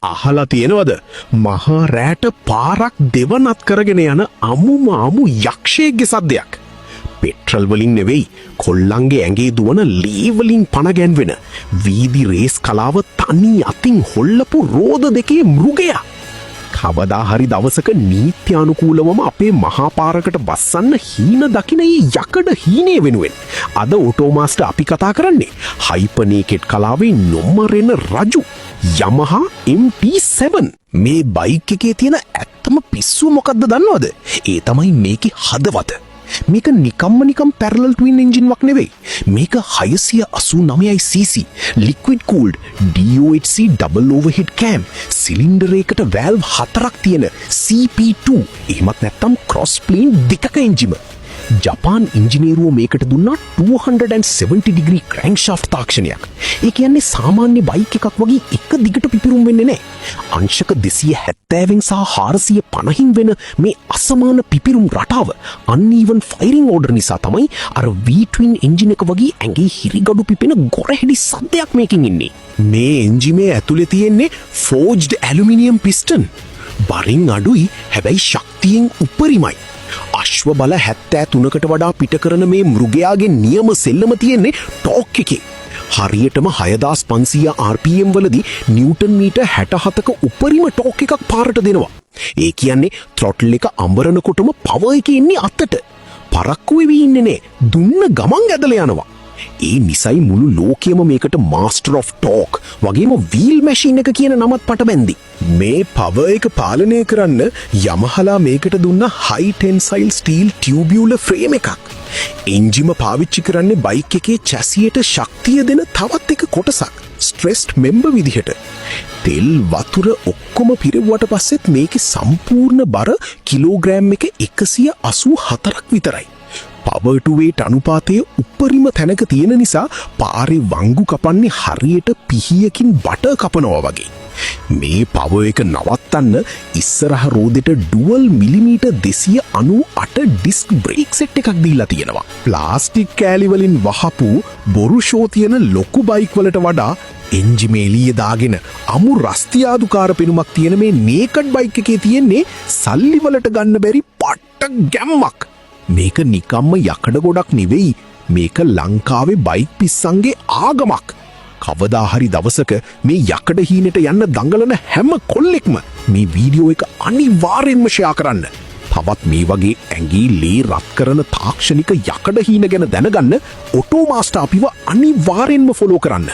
අහලා තියෙනවද මහා රෑට පාරක් දෙවනත් කරගෙන යන අමු යක්ෂයෙක්ගේ සද්දයක්. පෙට්‍රල් වලින් නෙවෙයි කොල්ලන්ගේ ඇඟේ දුවන ලී වලින් පණ ගැන්වෙන වීදි රේස් කලාව තනි අතින් හොල්ලපු රෝද දෙකේ මෘගයා. කවදා හරි දවසක නීත්‍යානුකූලවම අපේ මහා පාරකට බස්සන්න හීන දකින යකඩ හීනේ වෙනුවෙන් අද ඔටෝමාස්ටර් අපි කතා කරන්නේ හයිපර්නේකඩ් කලාවේ නොමරෙන රජු Yamaha MT7. මේ බයික් එකේ තියෙන ඇත්තම පිස්සුව මොකද්ද දන්නවද? ඒ තමයි මේකේ හදවත. මේක නිකම් පැරලල් ට්වින් එන්ජින් වක් නෙවෙයි. මේක 689cc liquid cooled DOHC double overhead cam cylinder එකකට වැල්ව් 4ක් තියෙන CP2 එහෙමත් නැත්නම් cross plane දෙකක එන්ජිම. ජපාන් ඉංජිනේරුවෝ මේකට දුන්නා 270 degree crankshaft තාක්ෂණයක්. ඒ කියන්නේ සාමාන්‍ය බයික් එකක් වගේ එක දිගට පිපිරුම් වෙන්නේ නැහැ. අංශක 270න් සහ 450න් වෙන මේ අසමාන පිපිරුම් රටාව uneven firing order නිසා තමයි අර V-twin එන්ජින් එක වගේ ඇඟේ හිරිගඩු පිපෙන ගොරහෙඩි සද්දයක් මේකෙන් ඉන්නේ. මේ එන්ජිමේ ඇතුලේ තියෙන්නේ forged aluminium piston. බරින් අඩුයි හැබැයි ශක්තියෙන් උපරිමයි. අශ්ව බල 73කට වඩා පිට කරන මේ මෘගයාගේ නියම සෙල්ලම තියෙන්නේ ටෝක් එකේ. හරියටම 6500 RPM වලදී නිව්ටන් මීටර් 67ක උපරිම ටෝක් එකක් පාරට දෙනවා. ඒ කියන්නේ throttle එක අඹරනකොටම power එක ඉන්නේ අතට. පරක්කු වෙවි ඉන්නේ නේ. දුන්න ගමන් ඇදලා යනවා. ඒ නිසයි මුළු ලෝකෙම මේකට master of torque වගේම wheel machine එක කියන නමත් පට බැන්දි. මේ power එක පාලනය කරන්න Yamaha මේකට දුන්න high tensile steel tubular frame එකක්. එන්ජිම පාවිච්චි කරන්නේ බයික් එකේ chassis ට ශක්තිය දෙන තවත් එක කොටසක් stressed member විදිහට. තෙල් වතුර ඔක්කොම පිරෙව්වට පස්සෙත් මේකේ සම්පූර්ණ බර කිලෝග්‍රෑම් එක 184ක් විතරයි. power to weight අනුපාතය උපරිම තැනක තියෙන නිසා පාරේ වංගු කපන්නේ හරියට පිහියකින් බටර් කපනවා වගේ. මේ power එක නවත්තන්න ඉස්සරහ රෝදෙට dual millimetre 298 disc brake set එකක් දීලා තියෙනවා. ප්ලාස්ටික් කෑලි වලින් වහපු බොරු ෂෝ තියෙන ලොකු බයික් වලට වඩා එන්ජිමේ එළිය දාගෙන අමු රස්තියාදුකාර පෙනුමක් තියෙන මේ නේකඩ් බයික් එකේ තියෙන්නේ සල්ලි වලට ගන්න බැරි පට්ට ගැම්මක්. මේක නිකම්ම යකඩ ගොඩක් නෙවෙයි. මේක ලංකාවේ බයික් පිස්සන්ගේ ආගමක්. කවදා හරි දවසක මේ යකඩ හීනෙට යන්න දඟලන හැම කොල්ලෙක්ම මේ වීඩියෝ එක අනිවාර්යෙන්ම ෂෙයා කරන්න. තවත් මේ වගේ ඇඟේ ලේ රත් කරන තාක්ෂණික යකඩ හීන ගැන දැනගන්න ඔටෝමාස්ටර් අපිව අනිවාර්යෙන්ම ෆලෝ කරන්න.